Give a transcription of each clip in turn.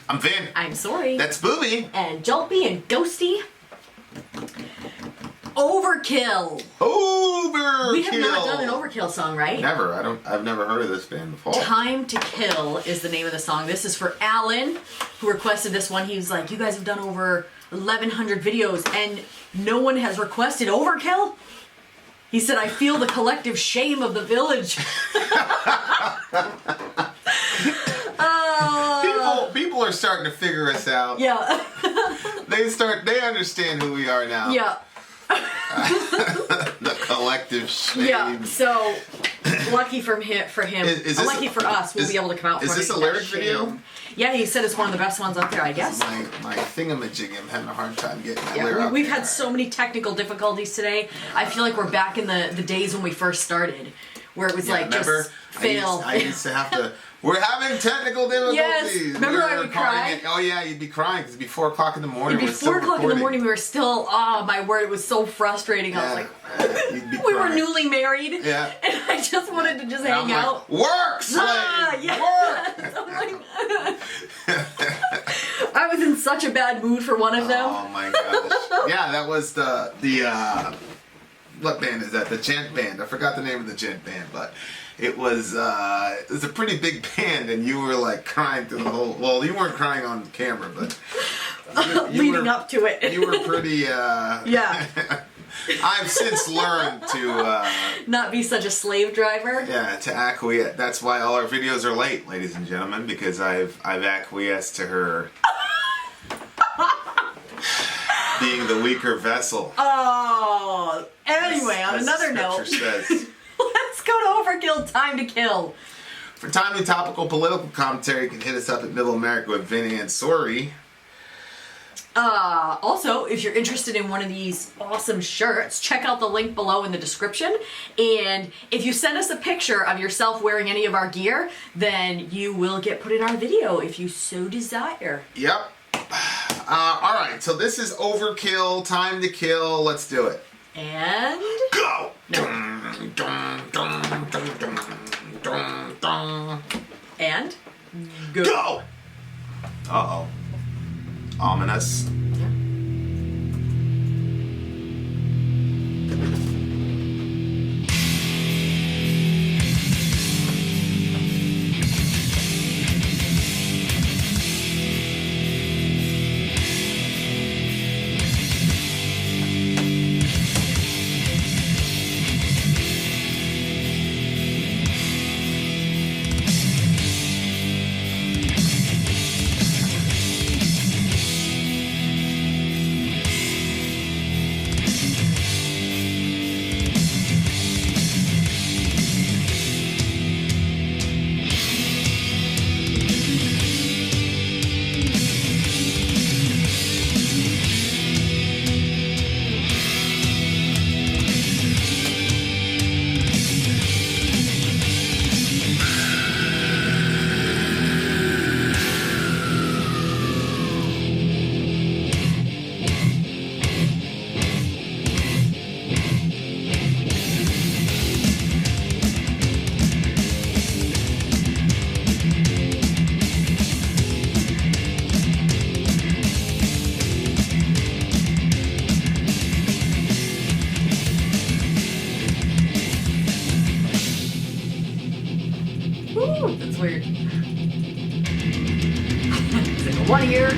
I'm Vin. I'm Sori. That's Booby. And Jolpy and Ghosty. Overkill. Overkill. We have not done an Overkill song, right? Never. I've never heard of this band before. Time to Kill is the name of the song. This is for Alan, who requested this one. He was like, you guys have done over 1,100 videos and no one has requested Overkill? He said, I feel the collective shame of the village. People are starting to figure us out. Yeah. They understand who we are now. Yeah. The collective shame. Yeah. So lucky for him. Lucky for us, we'll be able to come out. Is this a lyric video? Yeah, he said it's one of the best ones up there. I guess. My thingamajig, I'm having a hard time getting clear. Yeah, up we've there. had so many technical difficulties today. I feel like we're back in the days when we first started, where it was remember? just fail. I used to have to. We're having technical difficulties. Yes. Remember I would cry? Oh yeah, you'd be crying because it'd be 4 o'clock in the morning. It'd be 4 o'clock in the morning. We were still. Oh my word! It was so frustrating. I was like, we were newly married. Yeah. And I just wanted to just hang out. Work, slave. Yeah. Work. I was in such a bad mood for one of them. Oh my gosh. Yeah, that was the what band is that? The Gent Band. I forgot the name of the Gent Band, but it was a pretty big band, and you were like crying through the whole. Well, you weren't crying on camera, but leading up to it, you were pretty. Yeah. I've since learned to not be such a slave driver. Yeah, to acquiesce. That's why all our videos are late, ladies and gentlemen, because I've acquiesced to her being the weaker vessel. Oh, anyway, on another note, says. Let's go to Overkill. Time to Kill. For timely, topical, political commentary, you can hit us up at Middle America with Vin and Sori. Also, if you're interested in one of these awesome shirts, check out the link below in the description. And if you send us a picture of yourself wearing any of our gear, then you will get put in our video if you so desire. Yep. Alright, so this is Overkill, Time to Kill. Let's do it. And... Go! No. And... Go! Uh-oh. Ominous. Ooh, that's weird. It's like a 1 year.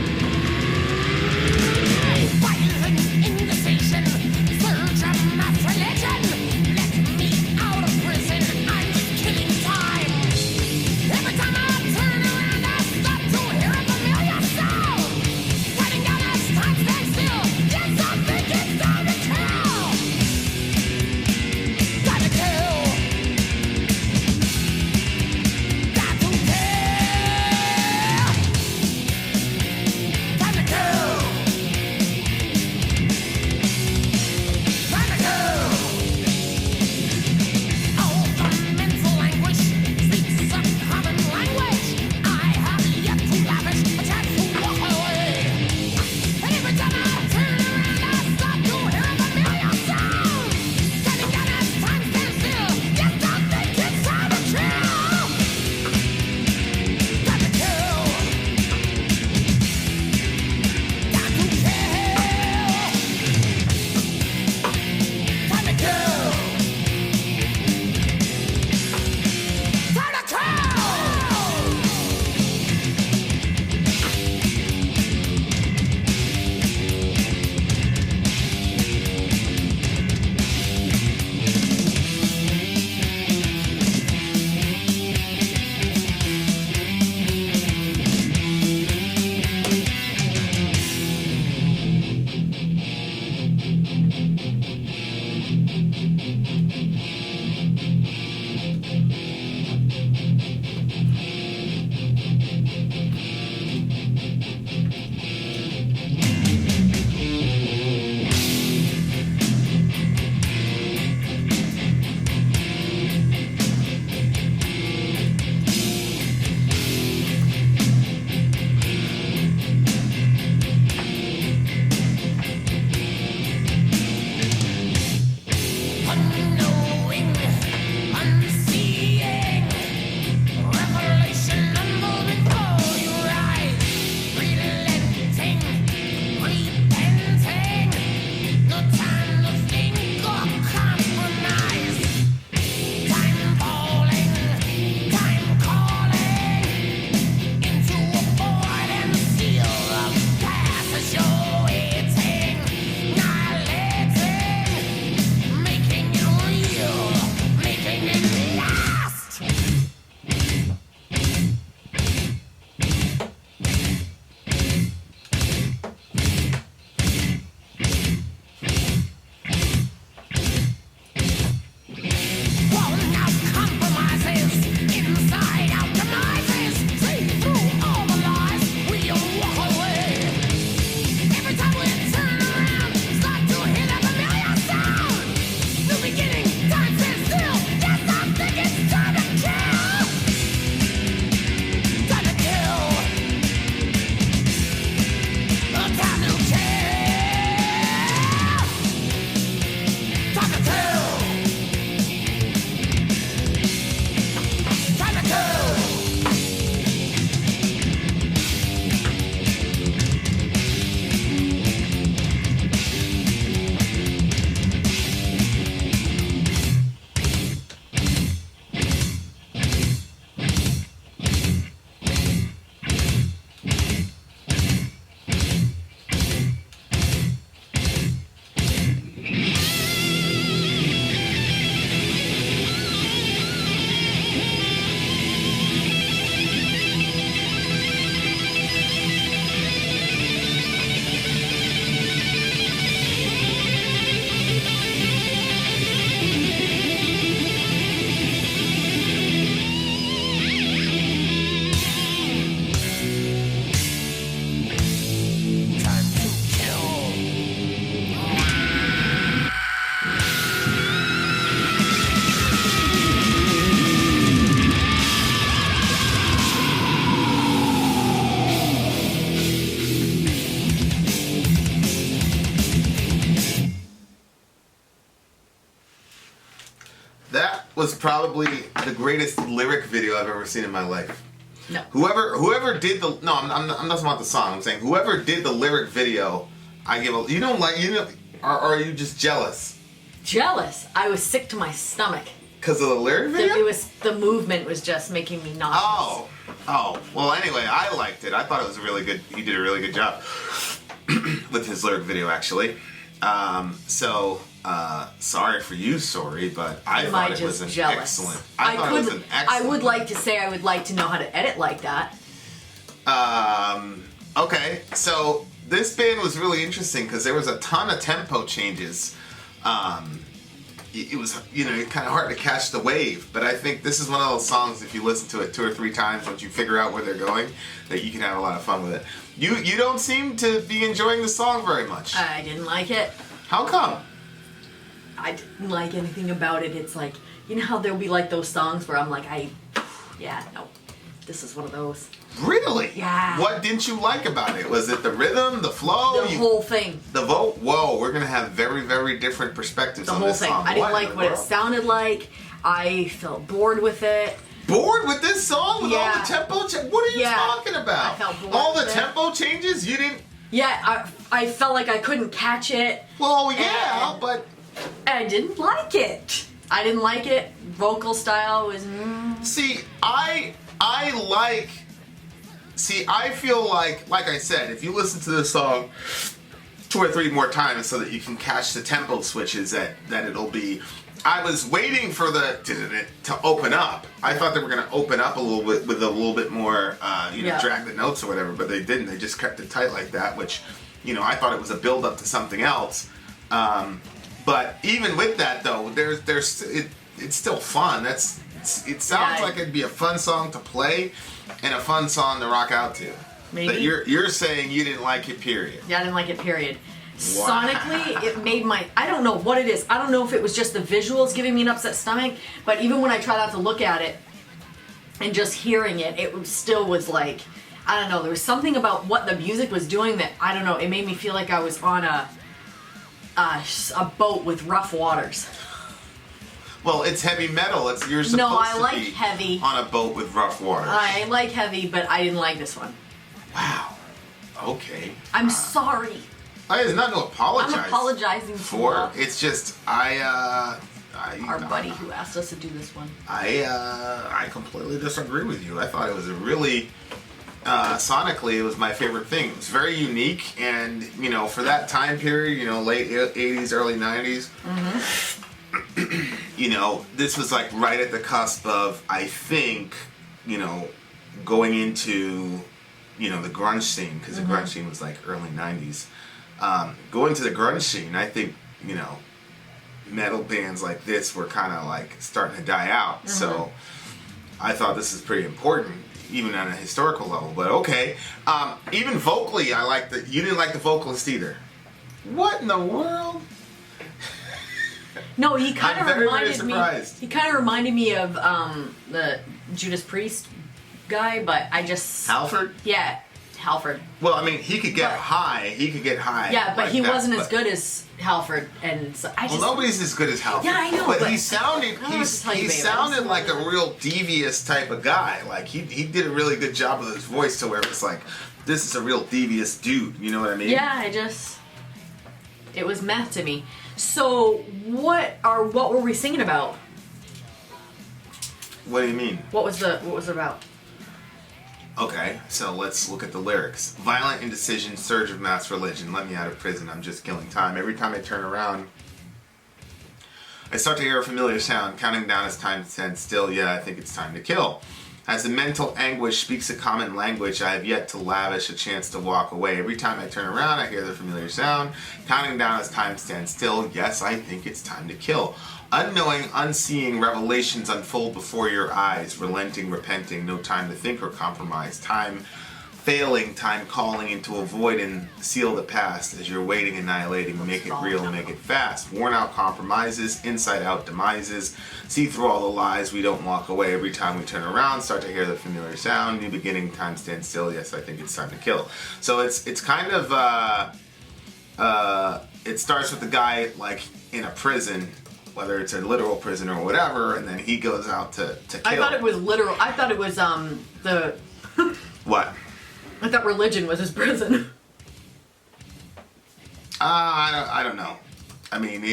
was probably the greatest lyric video I've ever seen in my life. No. Whoever did the I'm not talking about the song. I'm saying whoever did the lyric video, I give a. You don't like or are you just jealous? Jealous. I was sick to my stomach. Because of the lyric video? The movement was just making me nauseous. Oh. Well, anyway, I liked it. I thought it was really good. He did a really good job with his lyric video, actually. Sorry for you, Sori, but I thought it was an excellent. I would like to say I would like to know how to edit like that. Okay, so this band was really interesting because there was a ton of tempo changes. It was, kind of hard to catch the wave, but I think this is one of those songs, if you listen to it 2 or 3 times, once you figure out where they're going, that you can have a lot of fun with it. You don't seem to be enjoying the song very much. I didn't like it. How come? I didn't like anything about it. It's like, you know how there'll be like those songs where I'm like, no, this is one of those. Really? Yeah. What didn't you like about it? Was it the rhythm, the flow? The whole thing. The vote? Whoa, we're going to have very, very different perspectives on this song. The whole thing. I didn't like what it sounded like. I felt bored with it. Bored with this song? With all the tempo what are you talking about? I felt bored all the with tempo changes? You didn't... Yeah, I felt like I couldn't catch it. Well, yeah, but... I didn't like it. I didn't like it. Vocal style was... See, I feel like I said, if you listen to this song 2 or 3 more times so that you can catch the tempo switches that it'll be. I was waiting for to open up. I thought they were going to open up a little bit with a little bit more, drag the notes or whatever, but they didn't. They just kept it tight like that, which, I thought it was a build up to something else. But even with that though, it's still fun. It sounds like it'd be a fun song to play and a fun song to rock out to. Maybe. But you're saying you didn't like it, period. Yeah, I didn't like it, period. Wow. Sonically, it made I don't know what it is. I don't know if it was just the visuals giving me an upset stomach, but even when I tried not to look at it and just hearing it, it still was like, I don't know, there was something about what the music was doing that, I don't know, it made me feel like I was on a boat with rough waters. Well, it's heavy metal. You're supposed to be heavy on a boat with rough waters. I like heavy, but I didn't like this one. Wow. Okay. I'm sorry. There's nothing to apologize. I'm apologizing for. It's just our buddy who asked us to do this one. I completely disagree with you. I thought it was a really sonically, it was my favorite thing. It was very unique, and for that time period, late 80s, early 90s. Mm-hmm. This was like right at the cusp of, I think, going into, the grunge scene, because the grunge scene was like early 90s. Going to the grunge scene, I think, metal bands like this were kind of like starting to die out. Mm-hmm. So I thought this is pretty important, even on a historical level. But okay, even vocally, you didn't like the vocalist either. What in the world? No, he kind of reminded me. Surprised. He kind of reminded me of the Judas Priest guy, but I just Halford. Yeah, Halford. Well, I mean, he could get high. Yeah, but he wasn't as good as Halford, and so I just. Well, nobody's as good as Halford. Yeah, I know. But he sounded. He sounded like a real devious type of guy. Like he did a really good job with his voice, to where it's like, this is a real devious dude. You know what I mean? Yeah, it was meh to me. So what were we singing about? What do you mean? What was it about? Okay, so let's look at the lyrics. Violent indecision, surge of mass religion. Let me out of prison, I'm just killing time. Every time I turn around, I start to hear a familiar sound, counting down as time to stand still. Yeah, I think it's time to kill. As the mental anguish speaks a common language, I have yet to lavish a chance to walk away. Every time I turn around, I hear the familiar sound, counting down as time stands still. Yes, I think it's time to kill. Unknowing, unseeing revelations unfold before your eyes. Relenting, repenting, no time to think or compromise. Time failing, time calling into a void and seal the past. As you're waiting, annihilating, make it real, make it fast. Worn out compromises, inside out demises. See through all the lies, we don't walk away. Every time we turn around, start to hear the familiar sound. New beginning, time stands still. Yes, I think it's time to kill. So it's kind of, it starts with the guy like in a prison, whether it's a literal prison or whatever, and then he goes out to kill. I thought it was literal. I thought it was the. What? I thought religion was his prison. I don't know. I mean,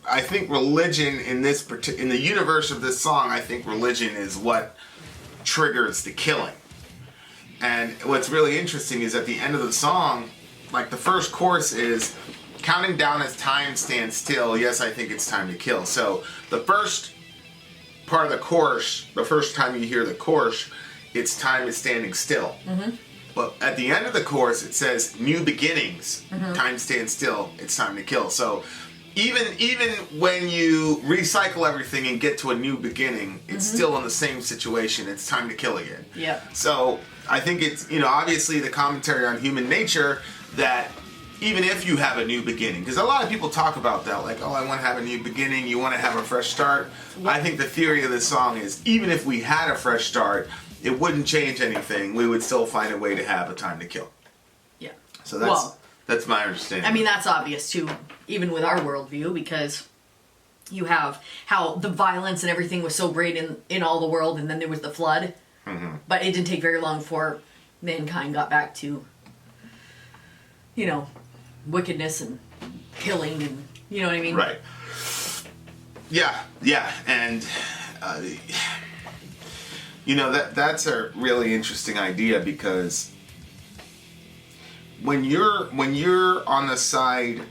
I think religion in in the universe of this song, I think religion is what triggers the killing. And what's really interesting is at the end of the song, like the first chorus is counting down as time stands still. Yes, I think it's time to kill. So the first part of the chorus, the first time you hear the chorus, it's time is standing still. Mm-hmm. But at the end of the chorus, it says new beginnings. Mm-hmm. Time stands still. It's time to kill. So even when you recycle everything and get to a new beginning, it's still in the same situation. It's time to kill again. Yeah. So I think it's, obviously the commentary on human nature that even if you have a new beginning, because a lot of people talk about that, like, oh, I want to have a new beginning, you want to have a fresh start. Yeah. I think the theory of this song is even if we had a fresh start, it wouldn't change anything. We would still find a way to have a time to kill. Yeah. So that's my understanding. I mean, that's obvious too, even with our worldview, because you have how the violence and everything was so great in all the world, and then there was the flood. Mm-hmm. But it didn't take very long before mankind got back to, wickedness and killing, and you know what I mean? Right. Yeah, and that's a really interesting idea, because when you're on the side,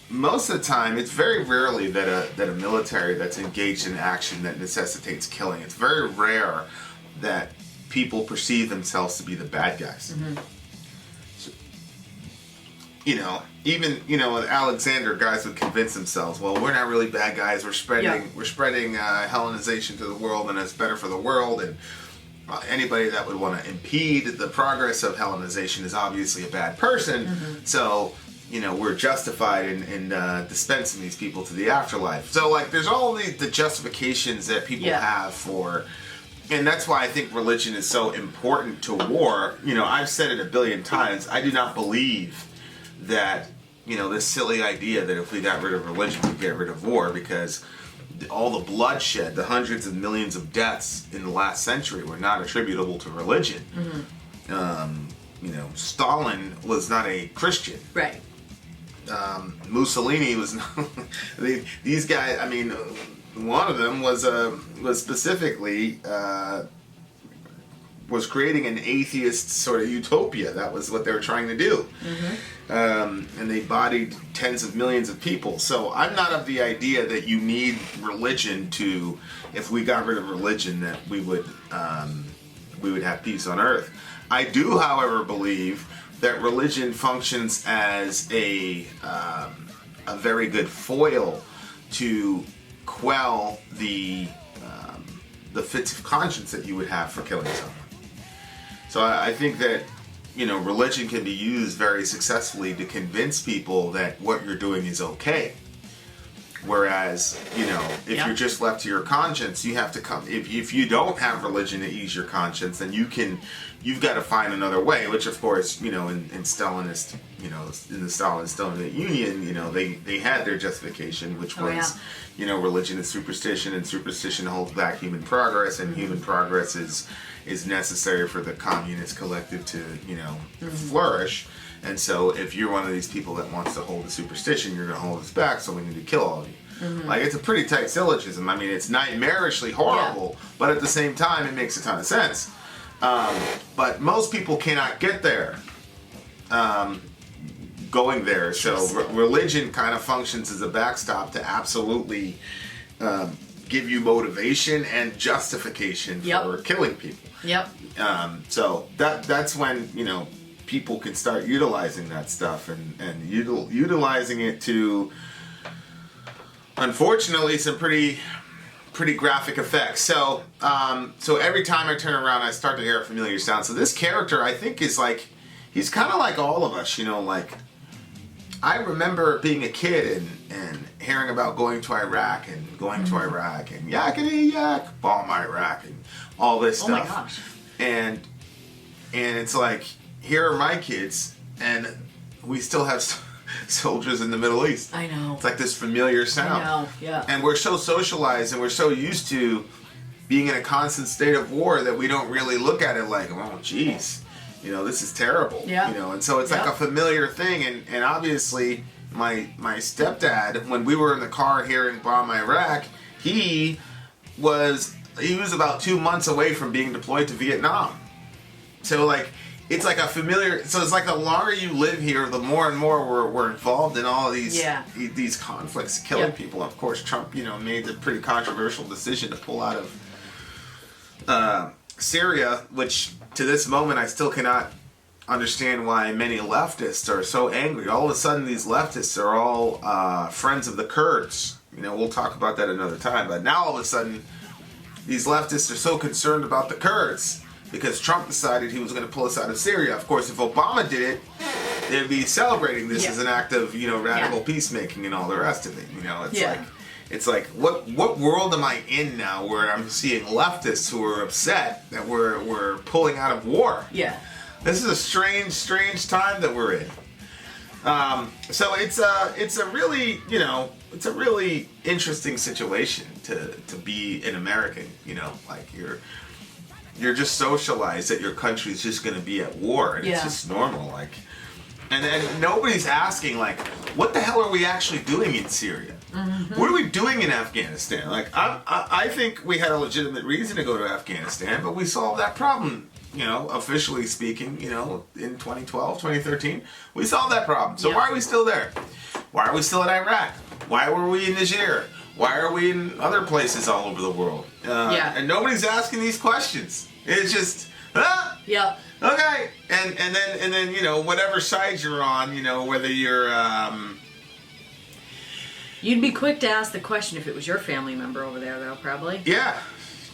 most of the time, it's very rarely that a military that's engaged in action that necessitates killing. It's very rare that people perceive themselves to be the bad guys. Mm-hmm. So, even with Alexander, guys would convince themselves, well, we're not really bad guys. We're spreading Hellenization to the world, and it's better for the world. And anybody that would want to impede the progress of Hellenization is obviously a bad person. Mm-hmm. So we're justified in dispensing these people to the afterlife. So like, there's all the justifications that people have for. And that's why I think religion is so important to war. I've said it a billion times. I do not believe that, this silly idea that if we got rid of religion, we'd get rid of war, because all the bloodshed, the hundreds of millions of deaths in the last century were not attributable to religion. Mm-hmm. Stalin was not a Christian. Right. Mussolini was not. These guys, I mean, one of them was specifically was creating an atheist sort of utopia. That was what they were trying to do. Mm-hmm. And they bodied tens of millions of people. So I'm not of the idea that you need religion to, if we got rid of religion, that we would have peace on earth. I do, however, believe that religion functions as a very good foil to quell the fits of conscience that you would have for killing someone. So I think that religion can be used very successfully to convince people that what you're doing is okay. Whereas if you're just left to your conscience, you have to come. If you don't have religion to ease your conscience, then you've got to find another way. Which of course in Stalinist in the Stalin-Soviet Union, they had their justification, which was religion is superstition, and superstition holds back human progress, and human progress is necessary for the communist collective to flourish. And so if you're one of these people that wants to hold the superstition, you're going to hold us back, so we need to kill all of you. Mm-hmm. Like, it's a pretty tight syllogism. I mean, it's nightmarishly horrible, but at the same time, it makes a ton of sense. But most people cannot get there going there. So religion kind of functions as a backstop to absolutely give you motivation and justification for killing people. Yep. So that's when people can start utilizing that stuff and utilizing it to, unfortunately, some pretty graphic effects. So every time I turn around, I start to hear a familiar sound. So this character, I think, is like, he's kind of like all of us, like, I remember being a kid and hearing about going to Iraq and to Iraq and yakety yak, bomb Iraq and all this stuff. Oh my gosh. And it's like, here are my kids, and we still have soldiers in the Middle East. I know. It's like this familiar sound. I know, yeah. And we're so socialized and we're so used to being in a constant state of war that we don't really look at it like, oh, geez, you know, this is terrible. Yeah. You know, and so it's like a familiar thing. And obviously, my stepdad, when we were in the car here in Bomb, Iraq, he was about 2 months away from being deployed to Vietnam. So, like, it's like a familiar. So it's like the longer you live here, the more and more we're involved in all of these conflicts, killing people. Of course, Trump, you know, made the pretty controversial decision to pull out of Syria, which to this moment I still cannot understand why many leftists are so angry. All of a sudden, these leftists are all friends of the Kurds. You know, we'll talk about that another time. But now all of a sudden, these leftists are so concerned about the Kurds because Trump decided he was going to pull us out of Syria. Of course, if Obama did it, they'd be celebrating this as an act of, you know, radical peacemaking and all the rest of it. You know, it's like what world am I in now where I'm seeing leftists who are upset that we're pulling out of war? Yeah. This is a strange time that we're in. So it's a really, you know, it's a really interesting situation to be an American. You know, like you're just socialized that your country's just going to be at war, and it's just normal. Like, and nobody's asking like, what the hell are we actually doing in Syria? Mm-hmm. What are we doing in Afghanistan? Like, I think we had a legitimate reason to go to Afghanistan, but we solved that problem. You know, officially speaking, you know, in 2012, 2013, we solved that problem. So why are we still there? Why are we still in Iraq? Why were we in Niger? Why are we in other places all over the world? And nobody's asking these questions. It's just, okay. And then, you know, whatever side you're on, you know, whether you're, You'd be quick to ask the question if it was your family member over there, though, probably. Yeah.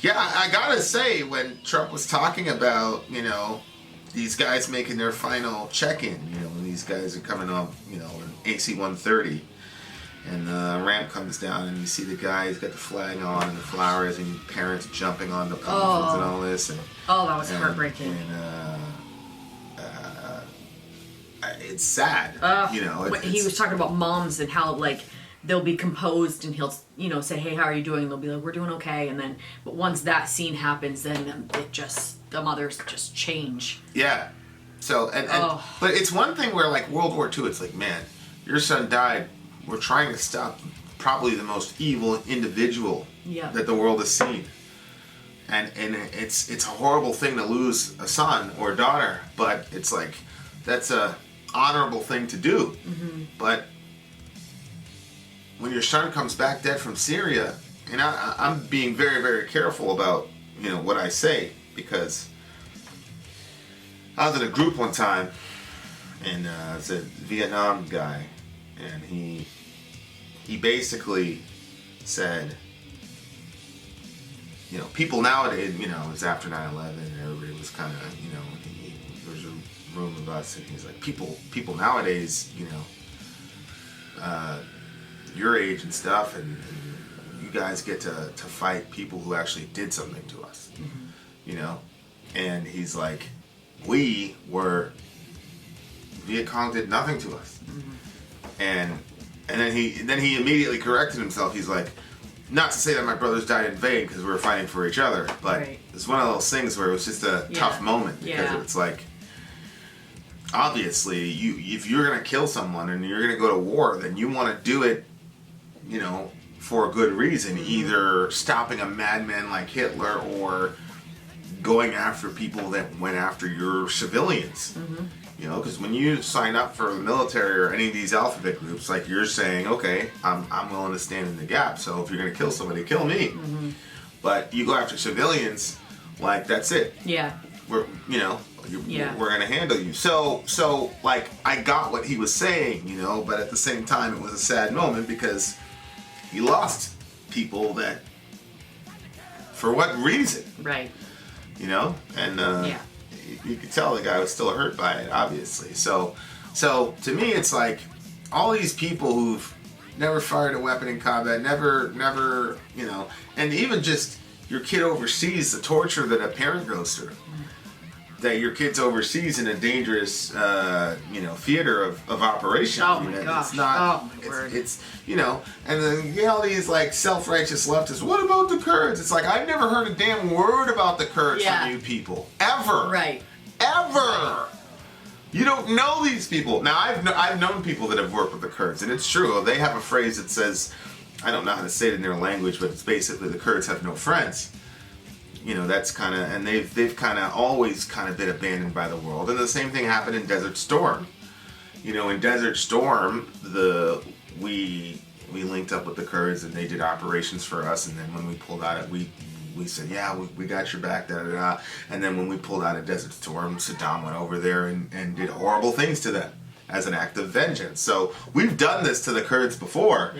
Yeah, I gotta say, when Trump was talking about, you know, these guys making their final check-in, you know, when these guys are coming up, you know, an AC-130, and the ramp comes down, and you see the guy, he's got the flag on, and the flowers, and parents jumping on the ponies and all this. And, that was heartbreaking. And it's sad, you know. He was talking about moms and how, like, they'll be composed and he'll, you know, say, hey, how are you doing? And they'll be like, we're doing okay. And then, but once that scene happens, then the mothers just change. Yeah. So, but it's one thing where, like, World War II, it's like, man, your son died. We're trying to stop probably the most evil individual that the world has seen. And it's a horrible thing to lose a son or a daughter, but it's like, that's a honorable thing to do. Mm-hmm. But when your son comes back dead from Syria, and I'm being very, very careful about, you know, what I say, because I was in a group one time, and it's a Vietnam guy, and he basically said, you know, people nowadays, you know, it was after 9/11, and everybody was kind of, you know, there was a room of us, and he's like, people nowadays, you know, your age and stuff, and you guys get to fight people who actually did something to us, you know? And he's like, Viet Cong did nothing to us. And then he immediately corrected himself. He's like, not to say that my brothers died in vain because we were fighting for each other, but it's one of those things where it was just a tough moment, because it's like, obviously, if you're going to kill someone and you're going to go to war, then you want to do it, you know, for a good reason, either stopping a madman like Hitler or going after people that went after your civilians. You know, because when you sign up for the military or any of these alphabet groups, like, you're saying, okay, I'm willing to stand in the gap, so if you're going to kill somebody, kill me. But you go after civilians, like, that's it. We're, you know, we're going to handle you. So, like, I got what he was saying, you know, but at the same time, it was a sad moment because he lost people that, for what reason? You know? And, you could tell the guy was still hurt by it, obviously. So to me, it's like, all these people who've never fired a weapon in combat, never, you know, and even just your kid overseas, the torture that a parent goes through. that your kid's overseas in a dangerous, theater of operations. Oh my gosh! It's not. Oh my word! It's and then all these like self-righteous leftists. What about the Kurds? It's like I've never heard a damn word about the Kurds from you people ever. Right. Ever. Right. You don't know these people. Now I've known people that have worked with the Kurds, and it's true. They have a phrase that says, I don't know how to say it in their language, but it's basically the Kurds have no friends. That's kind of, and they've kind of always kind of been abandoned by the world. And the same thing happened in Desert Storm. In Desert Storm, we linked up with the Kurds and they did operations for us. And then when we pulled out, we said, yeah, we got your back, da da da. And then when we pulled out of Desert Storm, Saddam went over there and did horrible things to them as an act of vengeance. So we've done this to the Kurds before.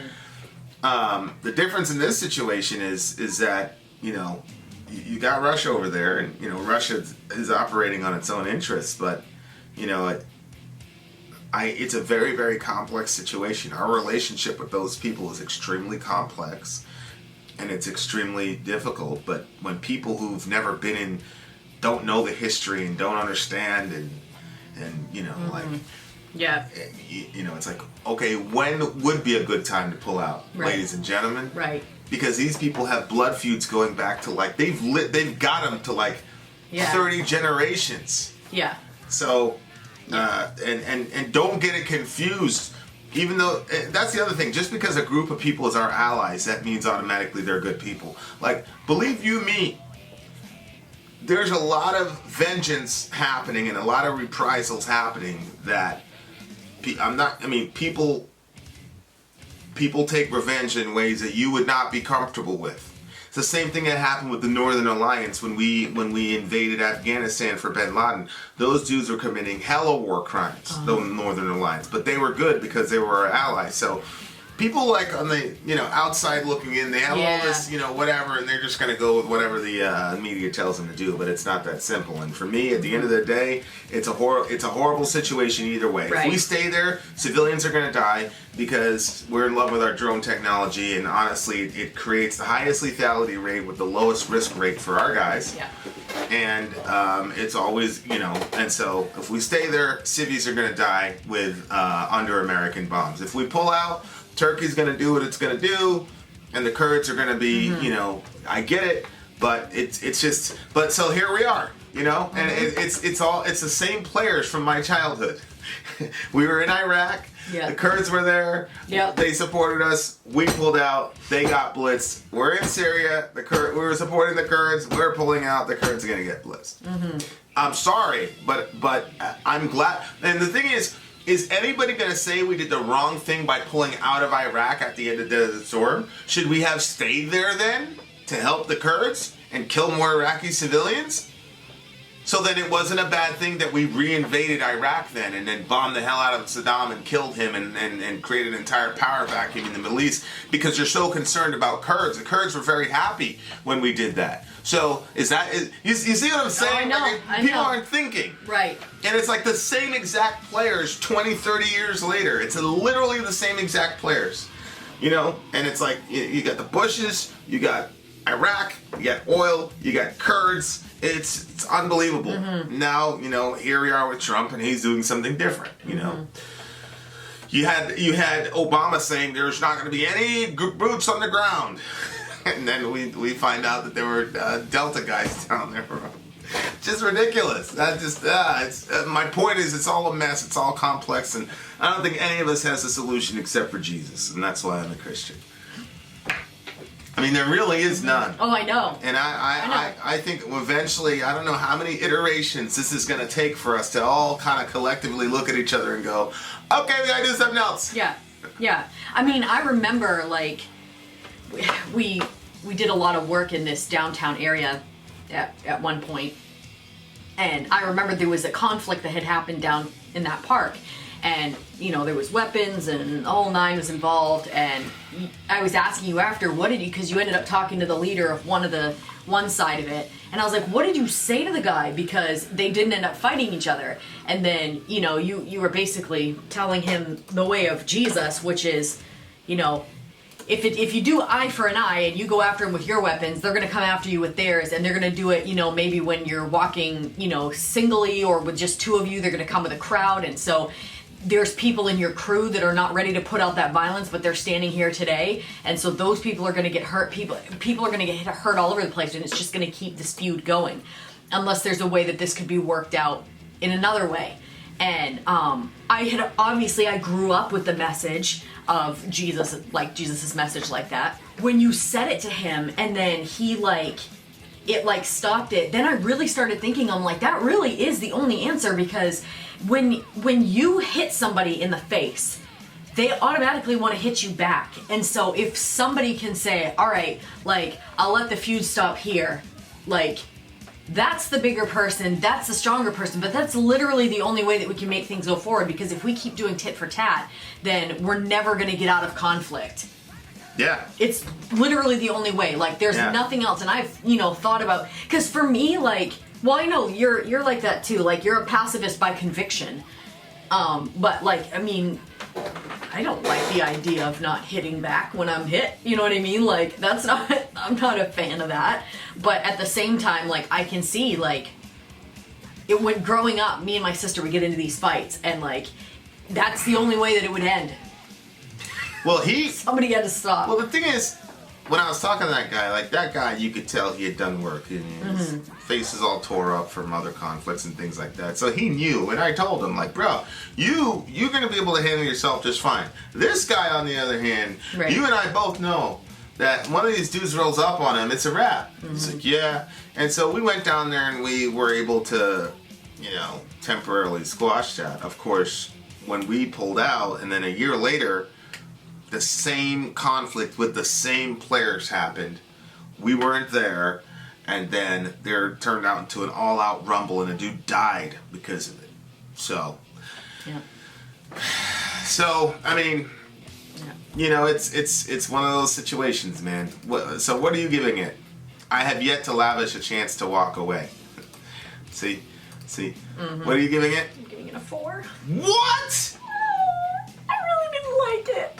The difference in this situation is that you got Russia over there, and Russia is operating on its own interests, but it's a very, very complex situation. Our relationship with those people is extremely complex, and it's extremely difficult. But when people who've never been in, don't know the history and don't understand, and it's like, okay, when would be a good time to pull out, ladies and gentlemen? Right. Because these people have blood feuds going back to like they've got them to like 30 generations. Yeah. So, and don't get it confused. Even though that's the other thing, just because a group of people is our allies, that means automatically they're good people. Like, believe you me, there's a lot of vengeance happening and a lot of reprisals happening that people take revenge in ways that you would not be comfortable with. It's the same thing that happened with the Northern Alliance when we invaded Afghanistan for Bin Laden. Those dudes were committing hella war crimes, the Northern Alliance, but they were good because they were our allies. So people like on the outside looking in, they have all this whatever, and they're just going to go with whatever the media tells them to do. But it's not that simple. And for me, at the end of the day, it's a horrible situation either way. Right. If we stay there, civilians are going to die because we're in love with our drone technology, and honestly, it creates the highest lethality rate with the lowest risk rate for our guys. Yeah. And it's always and so if we stay there, civvies are going to die with under American bombs. If we pull out, Turkey's going to do what it's going to do, and the Kurds are going to be, I get it, but it's just, but so here we are, and it's the same players from my childhood. We were in Iraq, the Kurds were there, they supported us, we pulled out, they got blitzed. We're in Syria, we were supporting the Kurds, we're pulling out, the Kurds are going to get blitzed. I'm sorry, but I'm glad, and the thing is anybody going to say we did the wrong thing by pulling out of Iraq at the end of the storm? Should we have stayed there then to help the Kurds and kill more Iraqi civilians? So then it wasn't a bad thing that we re-invaded Iraq then and then bombed the hell out of Saddam and killed him and created an entire power vacuum in the Middle East because you're so concerned about Kurds. The Kurds were very happy when we did that. So you see what I'm saying? I know. People aren't thinking. Right. And it's like the same exact players 20, 30 years later. It's literally the same exact players. And it's like you got the Bushes, you got Iraq, you got oil, you got Kurds. It's unbelievable. Now, here we are with Trump and he's doing something different, You had Obama saying there's not going to be any boots on the ground. And then we find out that there were Delta guys down there. Just ridiculous. That just my point is it's all a mess. It's all complex, and I don't think any of us has a solution except for Jesus, and that's why I'm a Christian. I mean, there really is none. Oh, I know. And I think eventually, I don't know how many iterations this is going to take for us to all kind of collectively look at each other and go, okay, we got to do something else. Yeah. I mean, I remember like we did a lot of work in this downtown area at one point, and I remember there was a conflict that had happened down in that park, and there was weapons and the whole nine was involved, and I was asking you after, what did you, because you ended up talking to the leader of one side of it, and I was like, what did you say to the guy, because they didn't end up fighting each other, and then you were basically telling him the way of Jesus, which is if you do eye for an eye and you go after them with your weapons, they're going to come after you with theirs, and they're going to do it, maybe when you're walking, singly or with just two of you, they're going to come with a crowd. And so there's people in your crew that are not ready to put out that violence, but they're standing here today. And so those people are going to get hurt. People are going to get hurt all over the place, and it's just going to keep this feud going unless there's a way that this could be worked out in another way. And I grew up with the message of Jesus, like Jesus's message like that. When you said it to him and then he it stopped it, then I really started thinking, I'm like, that really is the only answer, because when you hit somebody in the face, they automatically want to hit you back. And so if somebody can say, all right, I'll let the feud stop here, that's the bigger person, that's the stronger person, but that's literally the only way that we can make things go forward, because if we keep doing tit for tat, then we're never going to get out of conflict. Yeah. It's literally the only way. There's nothing else. And I've, thought about, because for me, I know you're like that too. You're a pacifist by conviction. But I don't like the idea of not hitting back when I'm hit. You know what I mean? I'm not a fan of that. But at the same time, I can see, when growing up, me and my sister would get into these fights, and that's the only way that it would end. Well, somebody had to stop. Well, the thing is, when I was talking to that guy, you could tell he had done work. His face is all tore up from other conflicts and things like that. So he knew, and I told him, bro, you're going to be able to handle yourself just fine. This guy, on the other hand, right. You and I both know that one of these dudes rolls up on him, it's a wrap. He's like, yeah. And so we went down there and we were able to, temporarily squash that. Of course, when we pulled out, and then a year later, the same conflict with the same players happened. We weren't there, and then there turned out into an all-out rumble, and a dude died because of it. So, yeah. So I mean, it's one of those situations, man. So what are you giving it? I have yet to lavish a chance to walk away. See, What are you giving it? I'm giving it a 4. What? I really didn't like it.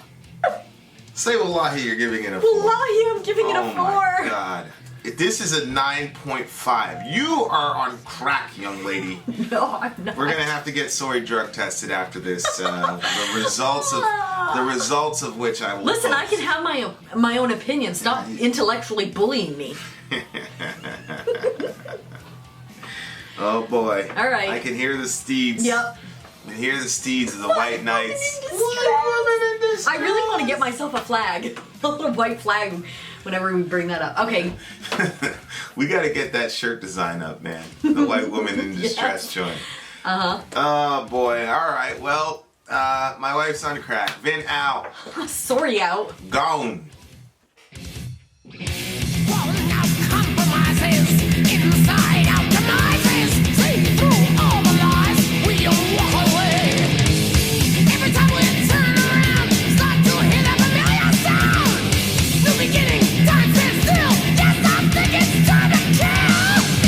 Say wallahi, you're giving it a 4. Wallahi, I'm giving it a 4. Oh my God. This is a 9.5. You are on crack, young lady. No, I'm not. We're gonna have to get Sori drug tested after this. The results of which I will. Listen, post. I can have my own opinion. Stop intellectually bullying me. Oh boy. All right. I can hear the steeds. Yep. I can hear the steeds of the white knights. I really want to get myself a flag. A little white flag whenever we bring that up. Okay. We got to get that shirt design up, man. The white woman in distress joint. Uh-huh. Oh boy. All right. Well, my wife's on crack. Vin out. Sori out. Gone.